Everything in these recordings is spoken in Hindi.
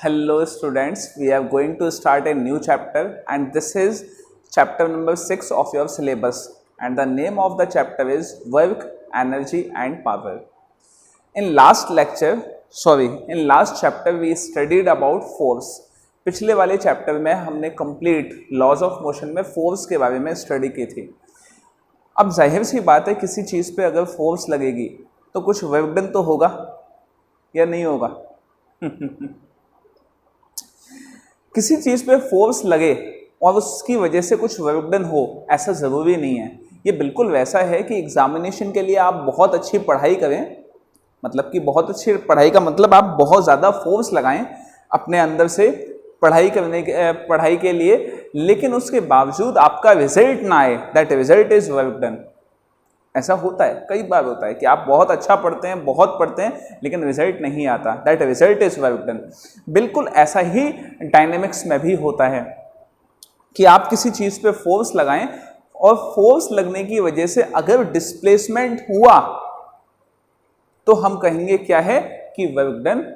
Hello students, we are going to start a new chapter and this is chapter number 6 of your syllabus and the name of the chapter is work, energy and power. In last chapter we studied about force. पिछले वाले चैप्टर में हमने कंप्लीट लॉज ऑफ मोशन में फोर्स के बारे में स्टडी की थी। अब जाहिर सी बात है किसी चीज़ पे अगर फोर्स लगेगी तो कुछ वर्क डन तो होगा या नहीं होगा। किसी चीज़ पे फोर्स लगे और उसकी वजह से कुछ वर्क डन हो ऐसा ज़रूरी नहीं है। ये बिल्कुल वैसा है कि एग्जामिनेशन के लिए आप बहुत अच्छी पढ़ाई करें, मतलब कि बहुत अच्छी पढ़ाई का मतलब आप बहुत ज़्यादा फोर्स लगाएं अपने अंदर से पढ़ाई के लिए, लेकिन उसके बावजूद आपका रिजल्ट ना आए, that result is work done. ऐसा होता है, कई बार होता है कि आप बहुत अच्छा पढ़ते हैं, बहुत पढ़ते हैं, लेकिन रिजल्ट नहीं आता, that result is work done. बिल्कुल ऐसा ही डायनेमिक्स में भी होता है कि आप किसी चीज़ पे फोर्स लगाएं और फोर्स लगने की वजह से अगर डिस्प्लेसमेंट हुआ तो हम कहेंगे क्या है कि वर्क डन,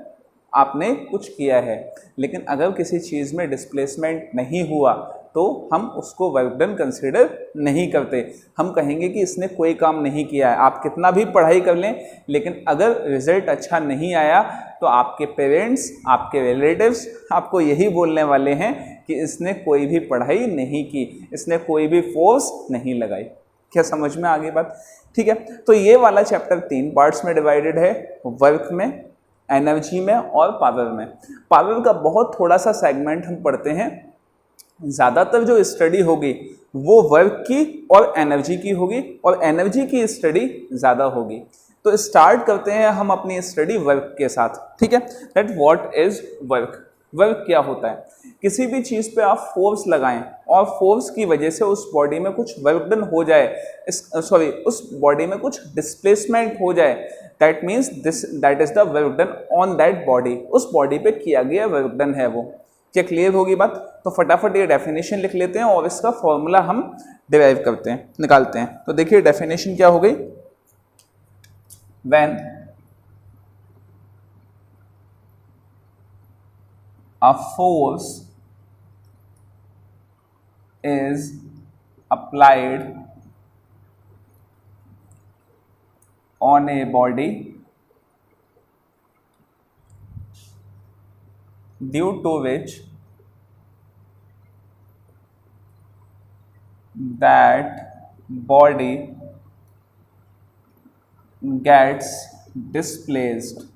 आपने कुछ किया है। लेकिन अगर किसी चीज़ में डिस्प्लेसमेंट नहीं हुआ तो हम उसको वर्क डन कंसिडर नहीं करते, हम कहेंगे कि इसने कोई काम नहीं किया है। आप कितना भी पढ़ाई कर लें, लेकिन अगर रिजल्ट अच्छा नहीं आया तो आपके पेरेंट्स, आपके रिलेटिव्स आपको यही बोलने वाले हैं कि इसने कोई भी पढ़ाई नहीं की, इसने कोई भी फोर्स नहीं लगाई। क्या समझ में आ गई बात? ठीक है, तो ये वाला चैप्टर 3 पार्ट्स में डिवाइडेड है, वर्क में, एनर्जी में और पावर में। पावर का बहुत थोड़ा सा सेगमेंट हम पढ़ते हैं, ज़्यादातर जो स्टडी होगी वो वर्क की और एनर्जी की होगी और एनर्जी की स्टडी ज़्यादा होगी। तो स्टार्ट करते हैं हम अपनी स्टडी वर्क के साथ। ठीक है, that what is work. Work क्या होता है? किसी भी चीज़ पे आप फोर्स लगाएं और फोर्स की वजह से उस बॉडी में कुछ वर्क डन हो जाए, उस बॉडी में कुछ डिस्प्लेसमेंट हो जाए, that means that is the work done on that body. उस बॉडी पे किया गया वर्क डन है वो। क्या क्लियर होगी बात? तो फटाफट ये डेफिनेशन लिख लेते हैं और इसका फॉर्मूला हम डिराइव करते हैं, निकालते हैं। तो देखिए डेफिनेशन क्या हो गई। When a force is applied on a body due to which that body gets displaced,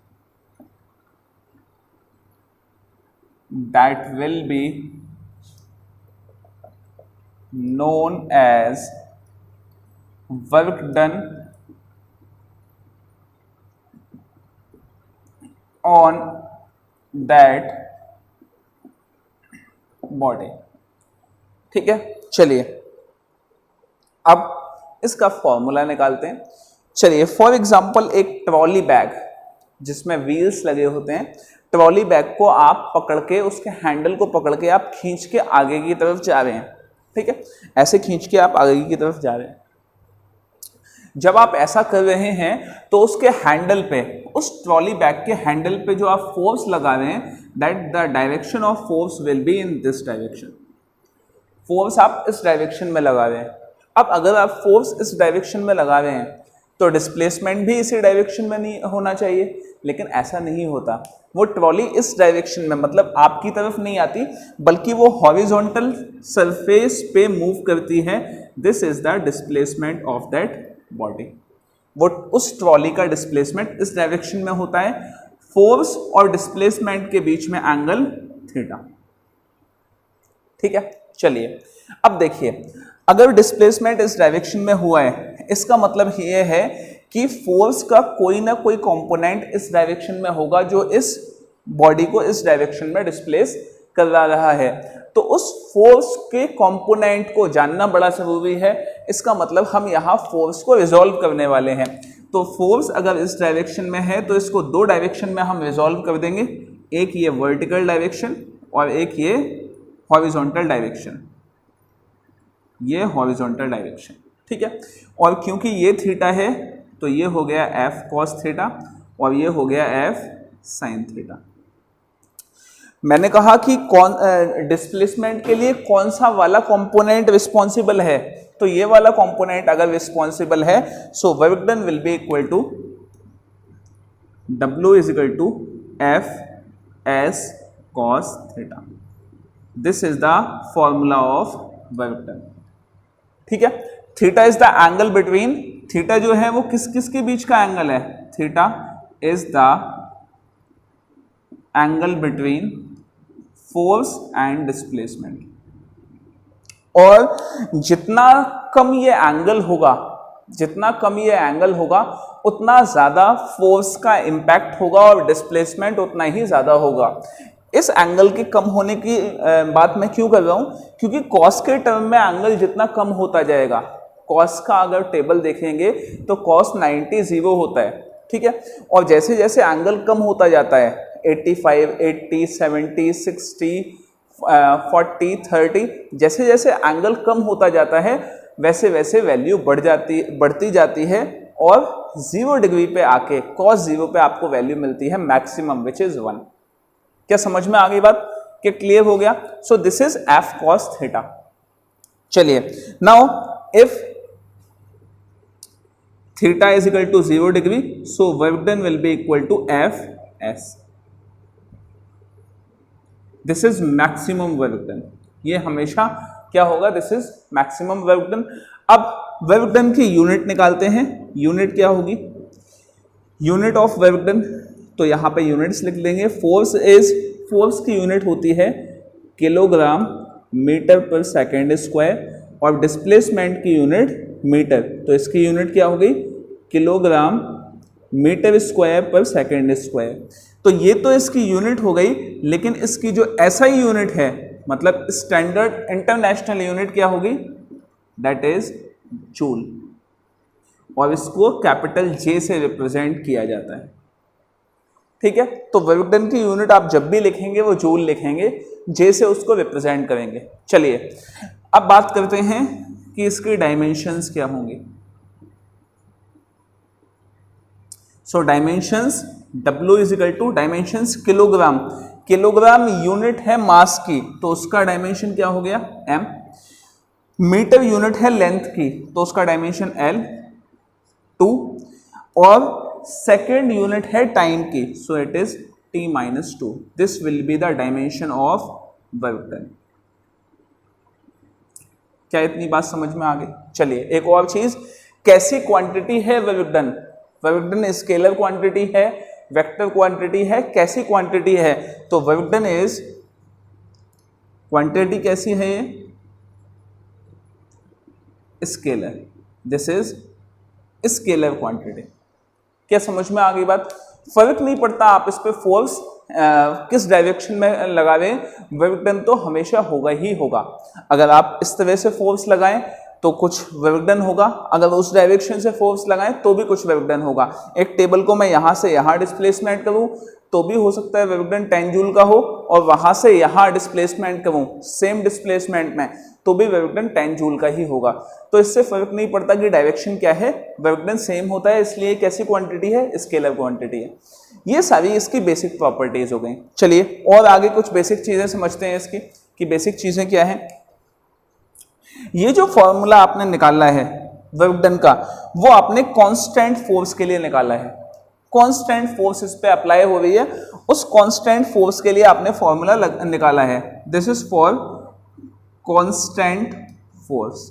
that will be known as work done on that body। ठीक है, चलिए अब इसका फॉर्मूला निकालते हैं। चलिए फॉर एग्जांपल एक ट्रॉली बैग जिसमें व्हील्स लगे होते हैं, ट्रॉली बैग को आप पकड़ के, उसके हैंडल को पकड़ के आप खींच के आगे की तरफ जा रहे हैं। ठीक है, ऐसे खींच के आप आगे की तरफ जा रहे हैं। जब आप ऐसा कर रहे हैं तो उसके हैंडल पे, उस ट्रॉली बैग के हैंडल पे जो आप फोर्स लगा रहे हैं, that the direction of force will be in this direction. Force आप इस डायरेक्शन में लगा रहे हैं। अब अगर आप फोर्स इस डायरेक्शन में लगा रहे हैं तो डिस्प्लेसमेंट भी इसी डायरेक्शन में नहीं होना चाहिए, लेकिन ऐसा नहीं होता। वो ट्रॉली इस डायरेक्शन में, मतलब आपकी तरफ नहीं आती, बल्कि वो हॉरिजॉन्टल सरफेस पे मूव करती है। This is the displacement of that body. वो उस ट्रॉली का डिस्प्लेसमेंट इस डायरेक्शन में होता है। फोर्स और डिस्प्लेसमेंट के बीच में एंगल थीटा। ठीक है, चलिए अब देखिए, अगर डिस्प्लेसमेंट इस डायरेक्शन में हुआ है, इसका मतलब ये है कि फोर्स का कोई ना कोई कंपोनेंट इस डायरेक्शन में होगा जो इस बॉडी को इस डायरेक्शन में डिस्प्लेस कर रहा है। तो उस फोर्स के कंपोनेंट को जानना बड़ा जरूरी है। इसका मतलब हम यहाँ फोर्स को रिजॉल्व करने वाले हैं। तो फोर्स अगर इस डायरेक्शन में है तो इसको दो डायरेक्शन में हम रिजॉल्व कर देंगे, एक ये वर्टिकल डायरेक्शन और एक ये हॉरिजॉन्टल डायरेक्शन। ये हॉरिजॉन्टल डायरेक्शन, ठीक है। और क्योंकि ये थीटा है तो ये हो गया एफ कॉस थीटा और ये हो गया एफ साइन थीटा। मैंने कहा कि कौन डिस्प्लेसमेंट के लिए कौन सा वाला कंपोनेंट रिस्पॉन्सिबल है, तो ये वाला कंपोनेंट अगर रिस्पॉन्सिबल है, so work done will be equal to W is equal to F S cos theta. This is the formula of work done. ठीक है, theta is the angle between, theta जो है वो किस किस के बीच का एंगल है, theta is the angle between force and displacement. और जितना कम ये एंगल होगा, जितना कम ये एंगल होगा उतना ज्यादा फोर्स का इंपैक्ट होगा और डिस्प्लेसमेंट उतना ही ज्यादा होगा। इस एंगल के कम होने की बात मैं क्यों कर रहा हूं, क्योंकि कॉस के टर्म में एंगल जितना कम होता जाएगा, कॉस का अगर टेबल देखेंगे तो कॉस 90 0 होता है। ठीक है, और जैसे जैसे एंगल कम होता जाता है 85, 80, 70, 60, 40, 30, जैसे जैसे एंगल कम होता जाता है वैसे वैसे वैल्यू बढ़ती जाती है और 0 डिग्री पे आके cos 0 पे आपको वैल्यू मिलती है मैक्सिमम विच इज 1। क्या समझ में आ गई बात, क्या क्लियर हो गया? So this is F cos theta. चलिए now if theta is equal to 0 degree, so work done will be equal to F S. This is maximum work done, ये हमेशा क्या होगा, this is maximum work done. अब वर्क डन की यूनिट निकालते हैं, यूनिट क्या होगी, यूनिट ऑफ वर्क डन, तो यहां पे यूनिट्स लिख लेंगे। फोर्स की यूनिट होती है किलोग्राम मीटर पर सेकेंड स्क्वायर और डिस्प्लेसमेंट की यूनिट मीटर, तो इसकी यूनिट क्या हो गई, किलोग्राम मीटर स्क्वायर पर सेकेंड स्क्वायर। तो ये तो इसकी यूनिट हो गई, लेकिन इसकी जो SI यूनिट है, मतलब स्टैंडर्ड इंटरनेशनल यूनिट क्या होगी, दैट इज जूल, और इसको कैपिटल J से रिप्रेजेंट किया जाता है। ठीक है, तो वर्क डन की यूनिट आप जब भी लिखेंगे वो जूल लिखेंगे, J से उसको रिप्रेजेंट करेंगे। चलिए अब बात करते हैं कि इसकी डायमेंशंस क्या होंगी। So dimensions W is equal to dimensions kilogram, kilogram unit है मास की, तो उसका डायमेंशन क्या हो गया m। मीटर यूनिट है लेंथ की, तो उसका डायमेंशन L 2, और सेकेंड यूनिट है टाइम की, so it is T-2। This will be the dimension of work done. क्या इतनी बात समझ में आ गई? चलिए एक और चीज, कैसी क्वांटिटी है work done, work done scalar quantity है, वेक्टर क्वांटिटी है, कैसी क्वांटिटी है, तो वर्क डन इज क्वांटिटी कैसी है, ये scalar, this is scalar quantity. क्या समझ में आ गई बात? फर्क नहीं पड़ता आप इस पे फोर्स किस डायरेक्शन में लगा रहे हैं, वर्क डन तो हमेशा होगा ही होगा। अगर आप इस तरह से फोर्स लगाएं तो कुछ वर्क डन होगा, अगर उस डायरेक्शन से फोर्स लगाएं तो भी कुछ वर्क डन होगा। एक टेबल को मैं यहाँ से यहाँ डिस्प्लेसमेंट करूँ तो भी हो सकता है वर्क डन 10 जूल का हो, और वहाँ से यहाँ डिस्प्लेसमेंट करूँ सेम डिस्प्लेसमेंट में तो भी वर्क डन 10 जूल का ही होगा। तो इससे फर्क नहीं पड़ता कि डायरेक्शन क्या है, वर्क डन सेम होता है, इसलिए कैसी क्वांटिटी है, स्केलर क्वांटिटी है। ये सारी इसकी बेसिक प्रॉपर्टीज हो गई। चलिए और आगे कुछ बेसिक चीजें समझते हैं इसकी कि बेसिक चीजें क्या है। ये जो फॉर्मूला आपने निकाला है वर्क डन का, वो आपने कांस्टेंट फोर्स के लिए निकाला है, कांस्टेंट फोर्स इस पे अप्लाई हो रही है, उस कांस्टेंट फोर्स के लिए आपने फॉर्मूला निकाला है, this is for constant force.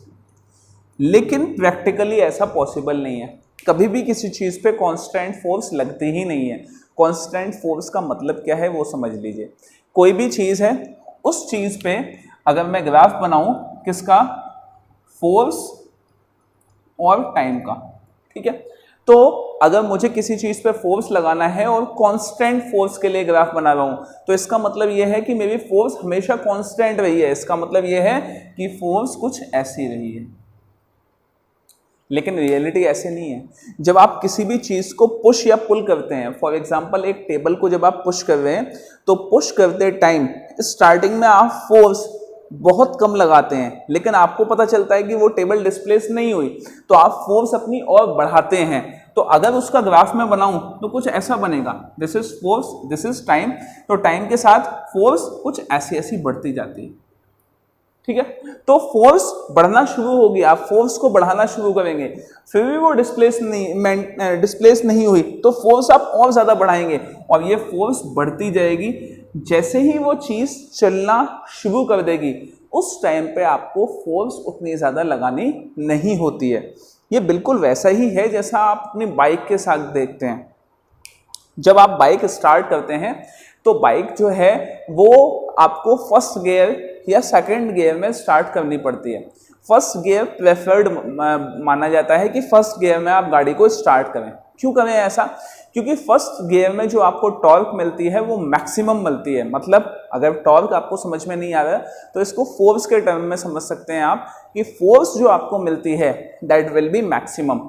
लेकिन प्रैक्टिकली ऐसा पॉसिबल नहीं है, कभी भी किसी चीज पे कांस्टेंट फोर्स लगती ही नहीं है। कांस्टेंट फोर्स का मतलब क्या है वो समझ लीजिए। कोई भी चीज है, उस चीज पे अगर मैं ग्राफ बनाऊं किसका, फोर्स और टाइम का, ठीक है, तो अगर मुझे किसी चीज पे फोर्स लगाना है और कांस्टेंट फोर्स के लिए ग्राफ बना रहा हूं, तो इसका मतलब यह है कि मेरी फोर्स हमेशा कांस्टेंट रही है। इसका मतलब यह है कि फोर्स कुछ ऐसी रही है, लेकिन रियलिटी ऐसे नहीं है। जब आप किसी भी चीज को पुश या पुल करते हैं, फॉर एग्जांपल एक टेबल को जब आप पुश कर रहे हैं, तो पुश करते टाइम स्टार्टिंग में आप फोर्स बहुत कम लगाते हैं, लेकिन आपको पता चलता है कि वो टेबल डिस्प्लेस नहीं हुई, तो आप फोर्स अपनी और बढ़ाते हैं, तो अगर उसका ग्राफ मैं बनाऊं तो कुछ ऐसा बनेगा, this is force, this is time, तो टाइम के साथ फोर्स कुछ ऐसी ऐसी बढ़ती जाती है, ठीक है। तो फोर्स बढ़ना शुरू होगी, आप फोर्स को बढ़ाना शुरू करेंगे, फिर भी वो डिस्प्लेस नहीं हुई तो फोर्स आप और ज्यादा बढ़ाएंगे और ये फोर्स बढ़ती जाएगी। जैसे ही वो चीज चलना शुरू कर देगी उस टाइम पे आपको फोर्स उतनी ज्यादा लगानी नहीं होती है। ये बिल्कुल वैसा ही है जैसा आप अपनी बाइक के साथ देखते हैं। जब आप बाइक स्टार्ट करते हैं तो बाइक जो है वो आपको फर्स्ट गियर या सेकंड गियर में स्टार्ट करनी पड़ती है। फर्स्ट गियर प्रेफर्ड माना जाता है कि फर्स्ट गियर में आप गाड़ी को स्टार्ट करें। क्यों करें ऐसा? क्योंकि फर्स्ट गियर में जो आपको टॉर्क मिलती है वो मैक्सिमम मिलती है। मतलब अगर टॉर्क आपको समझ में नहीं आ रहा तो इसको फोर्स के टर्म में समझ सकते हैं आप कि फोर्स जो आपको मिलती है दैट विल बी मैक्सिमम,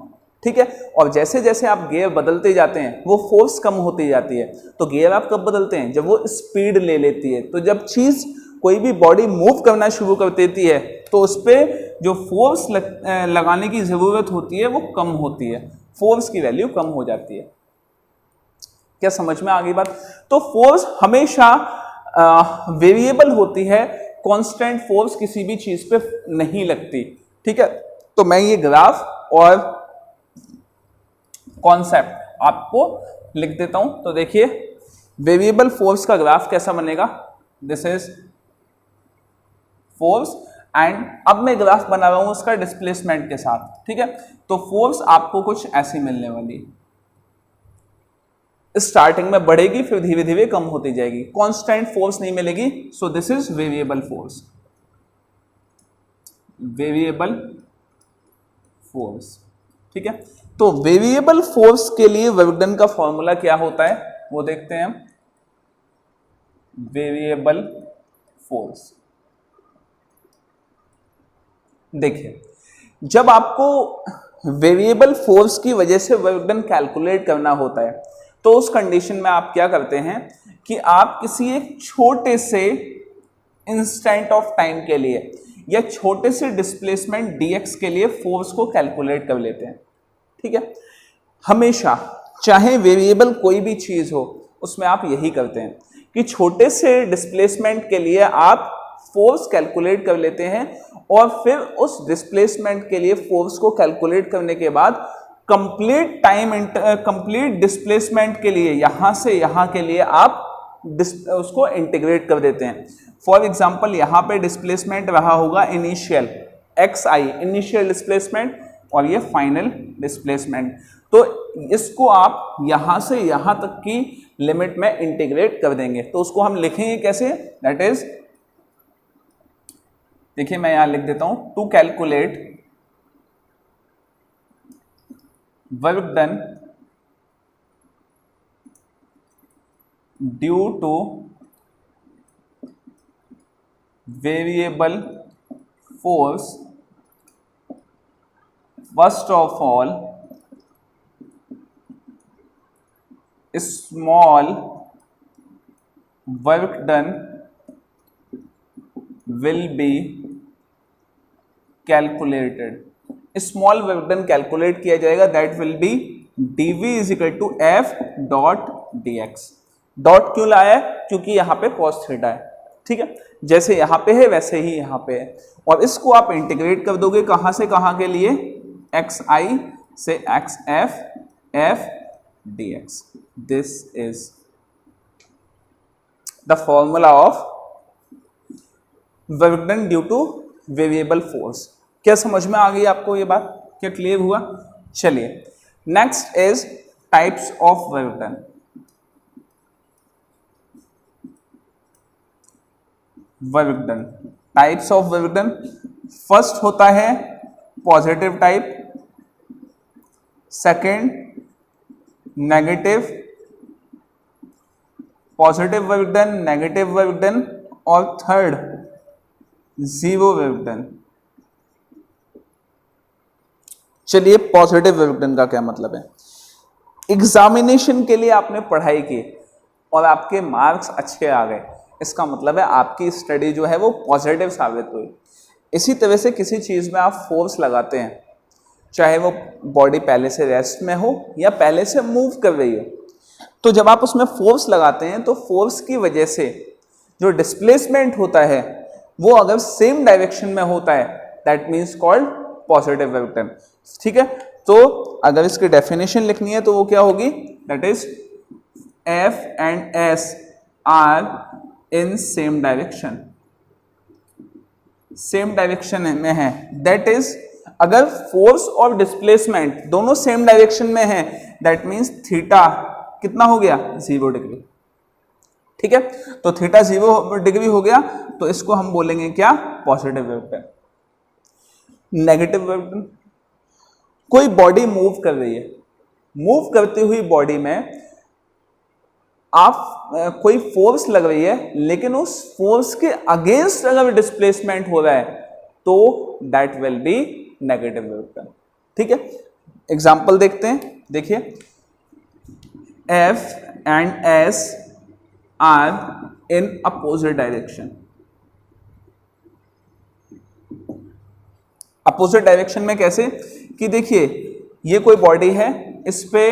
ठीक है। और जैसे जैसे आप गियर बदलते जाते हैं वो फोर्स कम होती जाती है। तो गियर आप कब बदलते हैं? जब वो स्पीड ले लेती है। तो जब चीज कोई भी बॉडी मूव करना शुरू कर देती है तो उस पर जो फोर्स लगाने की जरूरत होती है वो कम होती है, फोर्स की वैल्यू कम हो जाती है। क्या समझ में आ गई बात? तो फोर्स हमेशा वेरिएबल होती है, कांस्टेंट फोर्स किसी भी चीज पे नहीं लगती, ठीक है। तो मैं ये ग्राफ और कॉन्सेप्ट आपको लिख देता हूं। तो देखिए वेरिएबल फोर्स का ग्राफ कैसा बनेगा, दिस इज फोर्स एंड अब मैं ग्राफ बना रहा हूं उसका डिस्प्लेसमेंट के साथ, ठीक है। तो फोर्स आपको कुछ ऐसी मिलने वाली, स्टार्टिंग में बढ़ेगी फिर धीरे धीरे कम होती जाएगी, कांस्टेंट फोर्स नहीं मिलेगी। सो this is variable force, variable force, ठीक है। तो वेरिएबल फोर्स के लिए वर्क डन का फॉर्मूला क्या होता है वो देखते हैं हम। वेरिएबल फोर्स, देखिए जब आपको वेरिएबल फोर्स की वजह से वर्क डन कैलकुलेट करना होता है तो उस कंडीशन में आप क्या करते हैं कि आप किसी एक छोटे से इंस्टेंट ऑफ टाइम के लिए या छोटे से डिस्प्लेसमेंट dx के लिए फोर्स को कैलकुलेट कर लेते हैं, ठीक है। हमेशा चाहे वेरिएबल कोई भी चीज हो उसमें आप यही करते हैं कि छोटे से डिस्प्लेसमेंट के लिए आप फोर्स कैलकुलेट कर लेते हैं और फिर उस डिस्प्लेसमेंट के लिए फोर्स को कैलकुलेट करने के बाद कंप्लीट डिस्प्लेसमेंट के लिए यहां से यहां के लिए आप उसको इंटीग्रेट कर देते हैं। फॉर एग्जांपल यहां पे डिस्प्लेसमेंट रहा होगा इनिशियल xi, इनिशियल डिस्प्लेसमेंट, और ये फाइनल डिस्प्लेसमेंट। तो इसको आप यहां से यहां तक की लिमिट में इंटीग्रेट कर देंगे। तो उसको हम लिखेंगे कैसे? दैट इज, देखिए मैं यहां लिख देता हूं, to calculate work done due to variable force, first of all small work done will be calculated. Small work done calculate किया जाएगा, that will be dv is equal to F dot dx। Dot क्यों लाया है? क्योंकि यहां पे cos थीटा है, ठीक है। जैसे यहां पे है वैसे ही यहां पे है, और इसको आप इंटीग्रेट कर दोगे कहां से कहां के लिए? xi से xf f dx। This is the formula of work done due to variable force. क्या समझ में आ गई आपको ये बात? क्या क्लियर हुआ? चलिए next is types of work done. Work done, types of work done, first होता है positive type, second negative, positive work done, negative work done, और थर्ड जीरो वर्क डन। चलिए पॉजिटिव वर्क डन का क्या मतलब है? एग्जामिनेशन के लिए आपने पढ़ाई की और आपके मार्क्स अच्छे आ गए, इसका मतलब है आपकी स्टडी जो है वो पॉजिटिव साबित हुई। इसी तरह से किसी चीज में आप फोर्स लगाते हैं चाहे वो बॉडी पहले से रेस्ट में हो या पहले से मूव कर रही हो। तो जब आप उसमें फोर्स लगाते हैं तो फोर्स की वजह से जो डिस्प्लेसमेंट होता है वो अगर सेम डायरेक्शन में होता है that means called positive vector. ठीक है, तो अगर इसकी डेफिनेशन लिखनी है तो वो क्या होगी, that is F and S are in same direction, same direction में है। दैट इज अगर फोर्स और डिस्प्लेसमेंट दोनों सेम डायरेक्शन में है दैट मीन्स थीटा कितना हो गया, 0 डिग्री। ठीक है, तो थीटा 0 डिग्री हो गया तो इसको हम बोलेंगे क्या, पॉजिटिव वेक्टर। नेगेटिव वेक्टर, कोई बॉडी मूव कर रही है, मूव करती हुई बॉडी में आप कोई फोर्स लग रही है लेकिन उस फोर्स के अगेंस्ट अगर डिस्प्लेसमेंट हो रहा है तो that will be negative vector. ठीक है, एग्जांपल देखते हैं, देखिए F and S are in opposite direction. Opposite direction में कैसे कि देखिए ये कोई बॉडी है, इस पे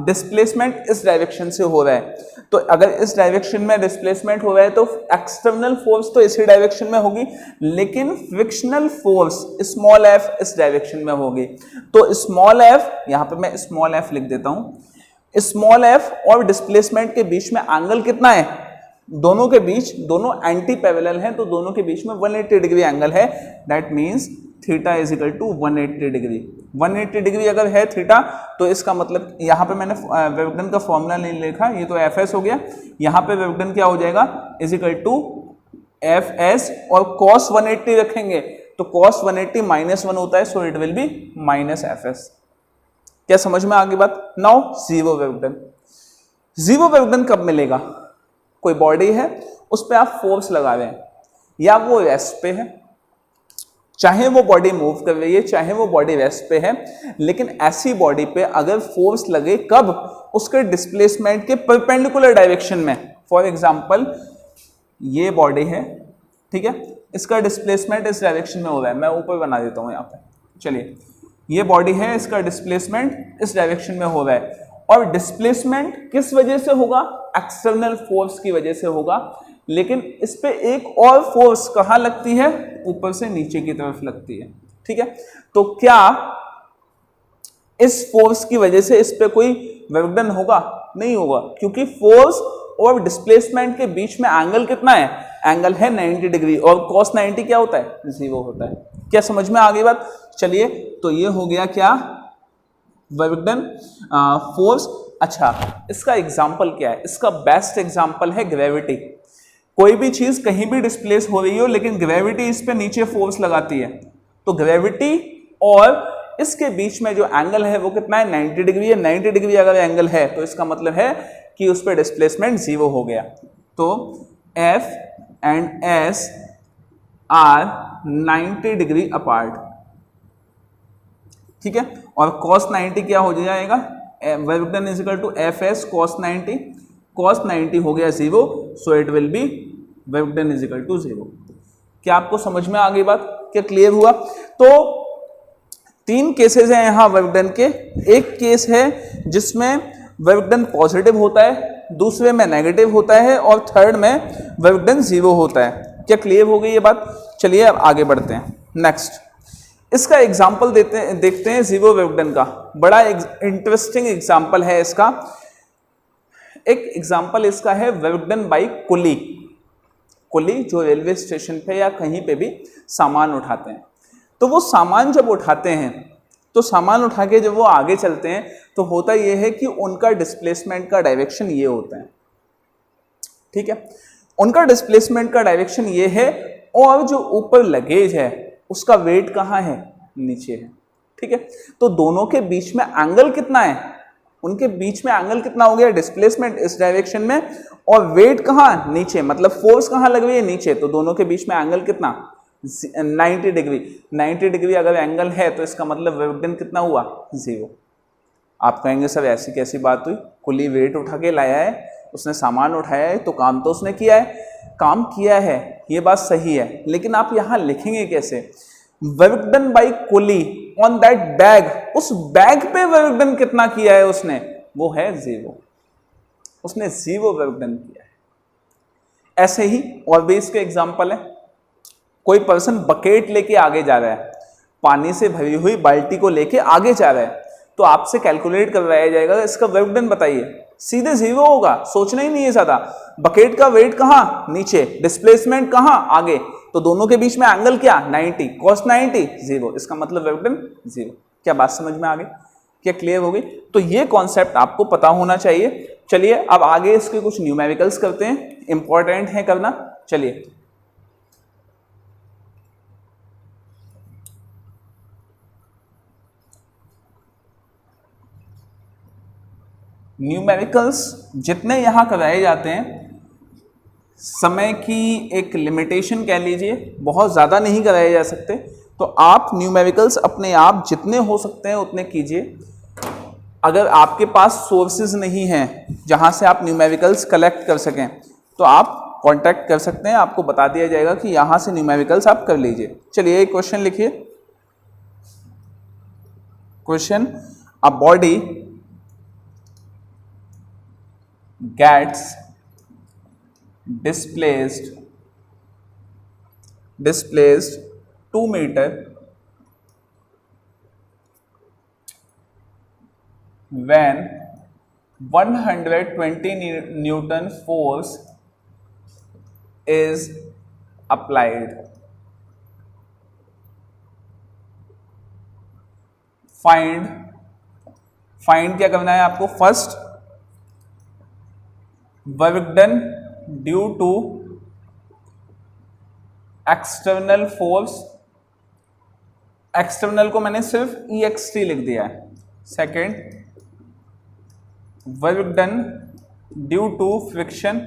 डिस्प्लेसमेंट इस डायरेक्शन से हो रहा है, तो अगर इस डायरेक्शन में डिस्प्लेसमेंट हो रहा है तो एक्सटर्नल फोर्स तो इसी डायरेक्शन में होगी लेकिन फ्रिक्शनल फोर्स स्मॉल f इस डायरेक्शन में होगी। तो स्मॉल f, यहां पे मैं स्मॉल f लिख देता हूं, स्मॉल f और डिस्प्लेसमेंट के बीच में एंगल कितना है, दोनों के बीच, दोनों एंटी पैरेलल हैं तो दोनों के बीच में 180 डिग्री एंगल है। That means theta is equal to 180 degree. 180 degree अगर है थीटा तो इसका मतलब, यहाँ पे मैंने वेवगन का फॉर्मूला नहीं लिखा, ये तो एफ एस हो गया, यहाँ पे वेवगन क्या हो जाएगा, is equal to F S और कॉस 180 रखेंगे तो कॉस 180 -1 होता है, so it will be minus F S. क्या समझ में आ गई बात। नाउ जीरो वेवगन, जीरो वेवगन कब मिलेगा, कोई बॉडी है उस पर आप फोर्स लगा रहे हैं या वो रेस्ट पे है, चाहे वो बॉडी मूव कर रही है चाहे वो बॉडी रेस्ट पे है, लेकिन ऐसी बॉडी पे अगर फोर्स लगे कब, उसके डिस्प्लेसमेंट के परपेंडिकुलर डायरेक्शन में। फॉर एग्जांपल ये बॉडी है, ठीक है, इसका डिस्प्लेसमेंट इस डायरेक्शन में हो रहा है, मैं ऊपर बना देता हूं यहाँ पे, चलिए ये बॉडी है, इसका डिस्प्लेसमेंट इस डायरेक्शन में हो रहा है और डिस्प्लेसमेंट किस वजह से होगा, एक्सटर्नल फोर्स की वजह से होगा, लेकिन इस पे एक और फोर्स कहां लगती है, ऊपर से नीचे की तरफ लगती है। ठीक है, तो क्या इस फोर्स की वजह से इस पे कोई वेवगन होगा, नहीं होगा, क्योंकि फोर्स और डिस्प्लेसमेंट के बीच में एंगल कितना है, एंगल है 90 डिग्री और cos 90 क्या होता है, 0 होता है। क्या समझ में आ गई बात। चलिए तो ये हो गया क्या, वेवगन फोर्स। अच्छा, इसका एग्जाम्पल क्या है, इसका बेस्ट एग्जाम्पल है ग्रेविटी। कोई भी चीज कहीं भी डिस्प्लेस हो रही हो लेकिन ग्रेविटी इस पे नीचे फोर्स लगाती है, तो ग्रेविटी और इसके बीच में जो एंगल है वो कितना है, 90 डिग्री है। 90 डिग्री अगर एंगल है तो इसका मतलब है कि उस पर डिस्प्लेसमेंट 0 हो गया। तो F and S are 90 degree apart. ठीक है, और cos 90 क्या हो जाएगा, वेवगन is equal to F S cos 90, cos 90 हो गया 0, सो इट विल बी वेवगन इज इक्वल टू 0। क्या आपको समझ में आ गई बात, क्या क्लियर हुआ। तो 3 केसेस हैं यहाँ वेवगन के। एक केस है जिसमें वेवगन पॉजिटिव होता है, दूसरे में नेगेटिव होता है और थर्ड में वेवगन 0 होता है। क्या क्लियर हो गई ये बात। चलिए अब आगे बढ़ते हैं। नेक्स्ट इसका एग्जाम्पल देखते हैं जीरो वेवगन का। बड़ा इंटरेस्टिंग एग्जाम्पल है इसका। एक एग्जाम्पल इसका है वेवगन बाई कुली। कुली जो रेलवे स्टेशन पे या कहीं पे भी सामान उठाते हैं, तो वो सामान जब उठाते हैं तो सामान उठा के जब वो आगे चलते हैं तो होता ये है कि उनका डिस्प्लेसमेंट का डायरेक्शन ये होता है। ठीक है, उनका डिस्प्लेसमेंट का डायरेक्शन ये है और जो ऊपर लगेज है उसका वेट कहाँ है, नीचे है। ठीक है, तो दोनों के बीच में एंगल कितना है, उनके बीच में एंगल कितना हो गया, डिस्प्लेसमेंट इस डायरेक्शन में और वेट कहाँ, नीचे, मतलब फोर्स कहाँ लग रही है, नीचे। तो दोनों के बीच में एंगल कितना, 90 डिग्री। 90 डिग्री अगर एंगल है तो इसका मतलब वेवगन कितना हुआ, 0। आप कहेंगे सर ऐसी कैसी बात हुई, कुली वेट उठा के लाया है, उसने सामान उठाया है, तो काम तो उसने किया है। काम किया है, ये बात सही है, लेकिन आप यहाँ लिखेंगे कैसे, वेवगन by coolie on that bag, उस बैग पे वर्क डन कितना किया है उसने, वो है 0, उसने 0 वर्क डन किया है। ऐसे ही और भी इसके एग्जाम्पल है। कोई पर्सन बकेट लेके आगे जा रहा है, पानी से भरी हुई बाल्टी को लेके आगे जा रहा है, तो आपसे कैलकुलेट करवाया जाएगा इसका वर्क डन बताइए, सीधे 0 होगा, सोचना ही नहीं है ज्यादा। बकेट का वेट कहां, नीचे, डिस्प्लेसमेंट कहां, आगे, तो दोनों के बीच में एंगल क्या, 90, cos 90 0, इसका मतलब वर्क डन 0। क्या बात समझ में आ गई, क्या क्लियर हो गई? तो ये कॉन्सेप्ट आपको पता होना चाहिए। चलिए अब आगे इसके कुछ न्यूमेरिकल्स करते हैं, इंपॉर्टेंट है करना। चलिए न्यूमेरिकल्स जितने यहां कराए जाते हैं, समय की एक लिमिटेशन कह लीजिए, बहुत ज़्यादा नहीं कराए जा सकते, तो आप न्यूमेरिकल्स अपने आप जितने हो सकते हैं उतने कीजिए। अगर आपके पास सोर्सेज नहीं हैं जहां से आप न्यूमेरिकल्स कलेक्ट कर सकें, तो आप कांटेक्ट कर सकते हैं, आपको बता दिया जाएगा कि यहां से न्यूमेरिकल्स आप कर लीजिए। चलिए एक क्वेश्चन लिखिए। Question, a body gets displaced 2 meter when 120 Newton force is applied. Find क्या करना है आपको? First, work done due to external force, external को मैंने सिर्फ EXT लिख दिया है। Second, work done due to friction,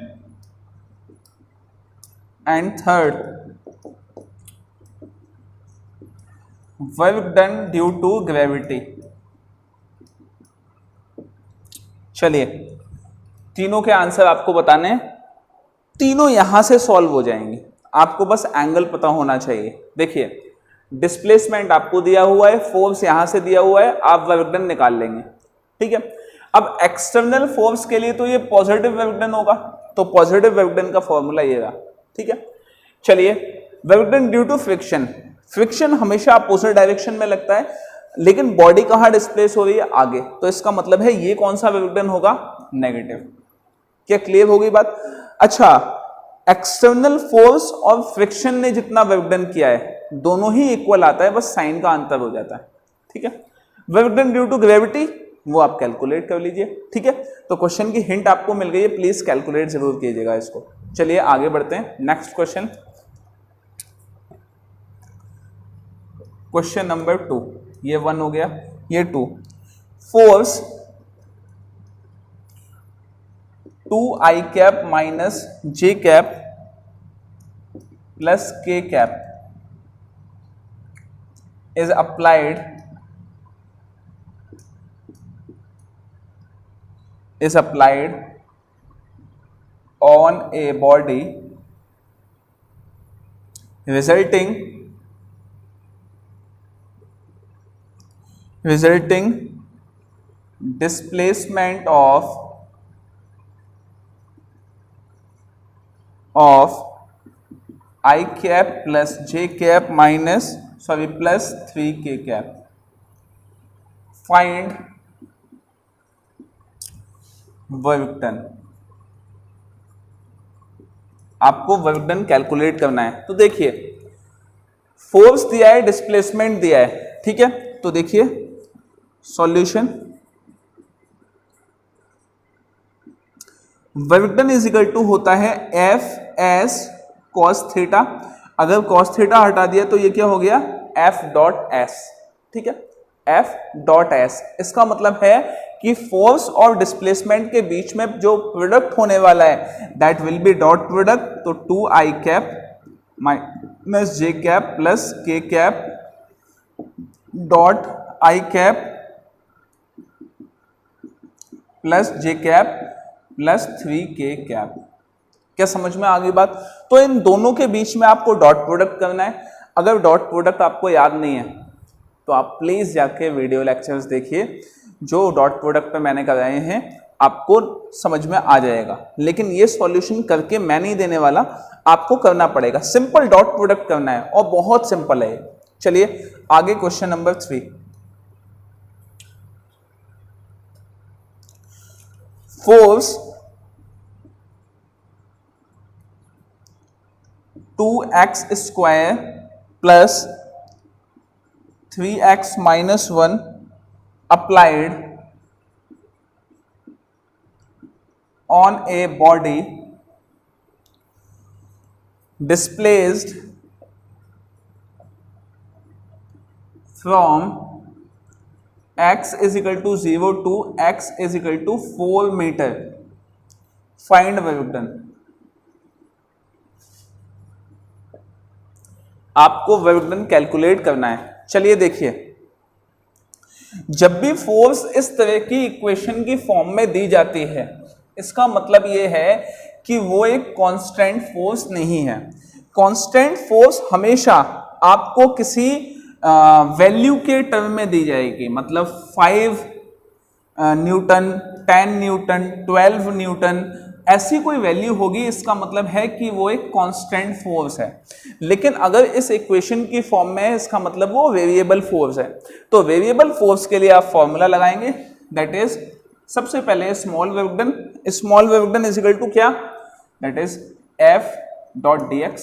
and third, work done due to gravity. चलिए तीनों के आंसर आपको बताने हैं, तीनों यहां से सॉल्व हो जाएंगे, आपको बस एंगल पता होना चाहिए। देखिए डिस्प्लेसमेंट आपको दिया हुआ है, फोर्स यहां से दिया हुआ है, आप वर्क डन निकाल लेंगे, ठीक है। अब एक्सटर्नल फोर्स के लिए तो ये पॉजिटिव वर्क डन होगा, तो पॉजिटिव वर्क डन का फॉर्मूला ये रहा, ठीक है। चलिए work done due to friction, friction हमेशा अपोजिट डायरेक्शन में लगता है, लेकिन बॉडी कहां डिस्प्लेस हो रही है, आगे, तो इसका मतलब है ये कौन सा वर्क डन होगा, नेगेटिव। क्या क्लियर हो गई बात? अच्छा, एक्सटर्नल फोर्स और फ्रिक्शन ने जितना वर्क डन किया है दोनों ही इक्वल आता है, बस साइन का अंतर हो जाता है, ठीक है। Work done due to gravity वो आप कैलकुलेट कर लीजिए, ठीक है। तो क्वेश्चन की हिंट आपको मिल गई है, प्लीज कैलकुलेट जरूर कीजिएगा इसको। चलिए आगे बढ़ते हैं, नेक्स्ट क्वेश्चन, क्वेश्चन नंबर 2, ये 1 हो गया, ये 2। Force 2i cap minus j cap plus k cap is applied on a body resulting displacement of I cap plus j cap minus plus 3k cap. Find work done. आपको वर्क डन कैलकुलेट करना है। तो देखिए फोर्स दिया है, डिस्प्लेसमेंट दिया है, ठीक है। तो देखिए solution, work done is equal to होता है एफ एस कॉस थीटा। अगर कॉस थीटा हटा दिया तो ये क्या हो गया, एफ डॉट एस, ठीक है, एफ डॉट एस। इसका मतलब है कि फोर्स और डिस्प्लेसमेंट के बीच में जो प्रोडक्ट होने वाला है that will B dot product. तो 2i cap minus j cap plus k cap dot i cap plus j cap plus 3k cap. क्या समझ में आ गई बात? तो इन दोनों के बीच में आपको डॉट प्रोडक्ट करना है। अगर डॉट प्रोडक्ट आपको याद नहीं है तो आप प्लीज़ जाके वीडियो लेक्चर्स देखिए जो डॉट प्रोडक्ट पे मैंने कराए हैं, आपको समझ में आ जाएगा। लेकिन ये सॉल्यूशन करके मैं नहीं देने वाला, आपको करना पड़ेगा। सिंपल डॉट प्रोडक्ट करना है और बहुत सिंपल है। चलिए आगे question number 3। Force 2x square plus 3x minus 1 applied on a body displaced from x is equal to 0 to x is equal to 4 meter. Find work done. आपको वर्क डन कैलकुलेट करना है। चलिए देखिए, जब भी फोर्स इस तरह की इक्वेशन की फॉर्म में दी जाती है, इसका मतलब यह है कि वो एक कांस्टेंट फोर्स नहीं है। कांस्टेंट फोर्स हमेशा आपको किसी वैल्यू के टर्म में दी जाएगी, मतलब 5 न्यूटन, 10 न्यूटन, 12 न्यूटन, ऐसी कोई वैल्यू होगी। इसका मतलब है कि वो एक कांस्टेंट फोर्स है। लेकिन अगर इस इक्वेशन की फॉर्म में है, इसका मतलब वो वेरिएबल फोर्स है। तो वेरिएबल फोर्स के लिए आप फॉर्मूला लगाएंगे, दैट इज सबसे पहले small work done. Small work done is equal to क्या, that is F dot dx,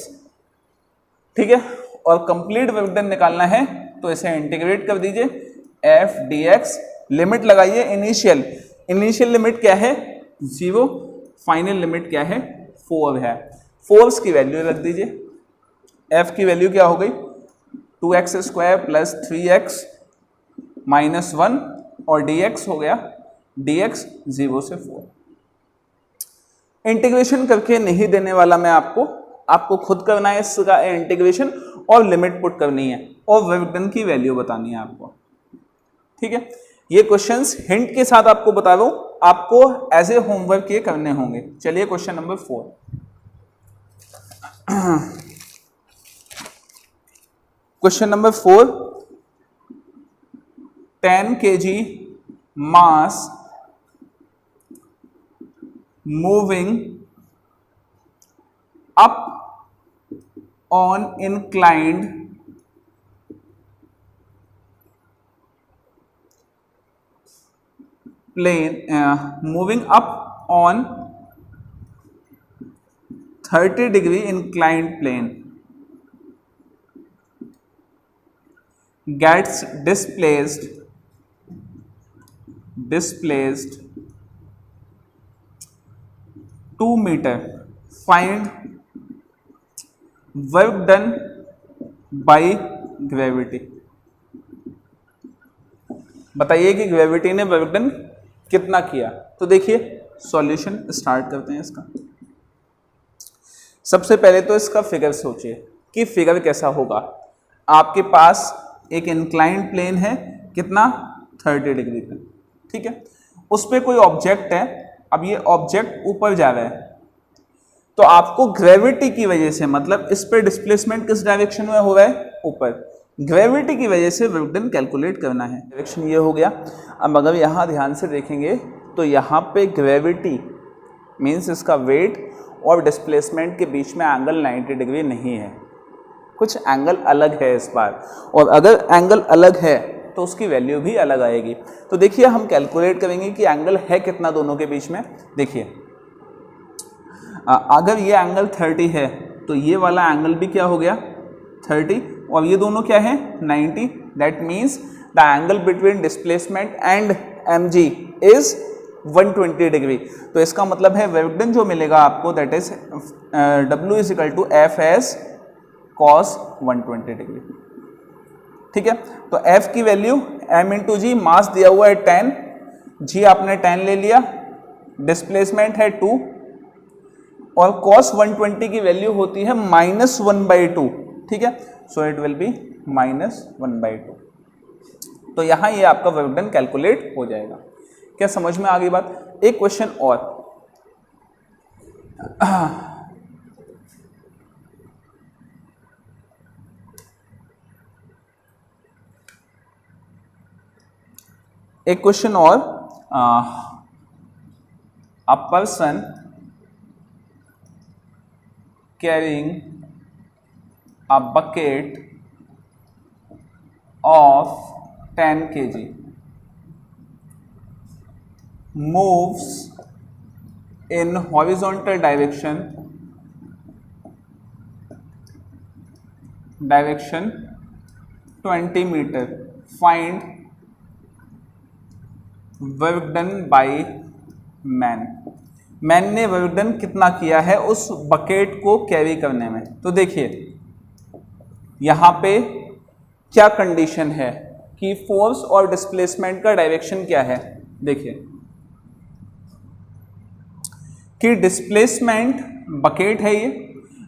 ठीक है। और कंप्लीट वर्क डन निकालना है तो इसे इंटीग्रेट कर दीजिए, F dx, लिमिट लगाइए। इनिशियल लिमिट क्या है 0, फाइनल लिमिट क्या है 4 है। फोर्स की वैल्यू रख दीजिए, F की वैल्यू क्या हो गई 2x square plus 3x minus 1 और dx हो गया, dx 0 से 4। इंटीग्रेशन करके नहीं देने वाला मैं आपको खुद करना है इसका इंटीग्रेशन और लिमिट पुट करनी है और वर्क डन की वैल्यू बतानी है आपको, ठीक है। ये क्वेश्चंस हिंट के साथ आपको बता दूं, आपको एज ए होमवर्क ये करने होंगे। चलिए question number 4। Question number 4, 10 kg mass moving up on inclined plane, moving up on 30-degree inclined plane gets displaced 2 meter. Find work done by gravity. बताइए कि ग्रेविटी ने वर्क डन कितना किया। तो देखिए सॉल्यूशन स्टार्ट करते हैं इसका। सबसे पहले तो इसका फिगर सोचिए कि फिगर कैसा होगा। आपके पास एक इंक्लाइंड प्लेन है, कितना 30 डिग्री पे, ठीक है। उस पर कोई ऑब्जेक्ट है, अब ये ऑब्जेक्ट ऊपर जा रहा है, तो आपको ग्रेविटी की वजह से, मतलब इस पे डिस्प्लेसमेंट किस डायरेक्शन में हो रहा है, ऊपर, ग्रेविटी की वजह से वर्क डन कैलकुलेट करना है। डायरेक्शन ये हो गया। अब अगर यहाँ ध्यान से देखेंगे तो यहाँ पे ग्रेविटी मीन्स इसका वेट और डिस्प्लेसमेंट के बीच में एंगल 90 डिग्री नहीं है, कुछ एंगल अलग है इस बार। और अगर एंगल अलग है तो उसकी वैल्यू भी अलग आएगी। तो देखिए हम कैलकुलेट करेंगे कि एंगल है कितना दोनों के बीच में। देखिए अगर ये एंगल 30 है तो ये वाला एंगल भी क्या हो गया 30, और ये दोनों क्या है 90। That means the angle between displacement and mg is 120 degree. तो इसका मतलब है वर्क डन जो मिलेगा आपको, that is W is equal to F S cos 120 degree, ठीक है। तो F की value m into g, mass दिया हुआ है 10, g आपने 10 ले लिया, डिस्प्लेसमेंट है 2, और cos 120 की वैल्यू होती है -1/2, ठीक है। So it will B -1/2। तो यहां ये आपका वर्क डन कैलकुलेट हो जाएगा। क्या समझ में आ गई बात? एक क्वेश्चन और, एक क्वेश्चन और, a person carrying a bucket of 10 kg moves in horizontal direction 20 meter. Find work done by man. Man ने वर्क डन कितना किया है उस बकेट को कैरी करने में। तो देखिए यहां पे क्या कंडीशन है कि फोर्स और डिस्प्लेसमेंट का डायरेक्शन क्या है। देखिए कि डिस्प्लेसमेंट बकेट है, ये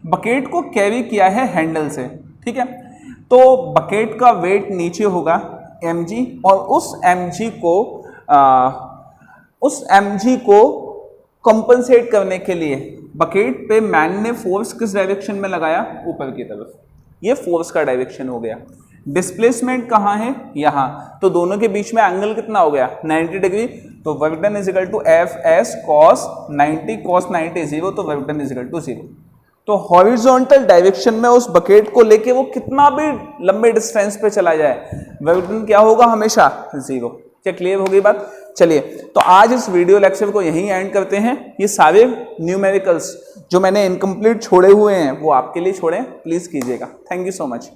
बकेट को कैरी किया है हैंडल से, ठीक है। तो बकेट का वेट नीचे होगा mg और उस mg को कंपनसेट करने के लिए बकेट पे मैन ने फोर्स किस डायरेक्शन में लगाया, ऊपर की तरफ। ये फोर्स का डायरेक्शन हो गया। डिस्प्लेसमेंट कहाँ है, यहाँ, तो दोनों के बीच में एंगल कितना हो गया 90 डिग्री। तो work done is equal to F S cos 90, cos 90 0, तो work done is equal to 0। तो हॉरिजॉन्टल डायरेक्शन में उस बकेट को लेके वो कितना भी लंबे डिस्टेंस पे चला जाए, वर्क डन क्या होगा, हमेशा 0। क्या क्लियर हो गई बात। चलिए तो आज इस वीडियो लेक्चर को यहीं एंड करते हैं। ये सारे न्यूमेरिकल्स जो मैंने इनकम्प्लीट छोड़े हुए हैं वो आपके लिए छोड़े, प्लीज कीजिएगा। Thank you so much.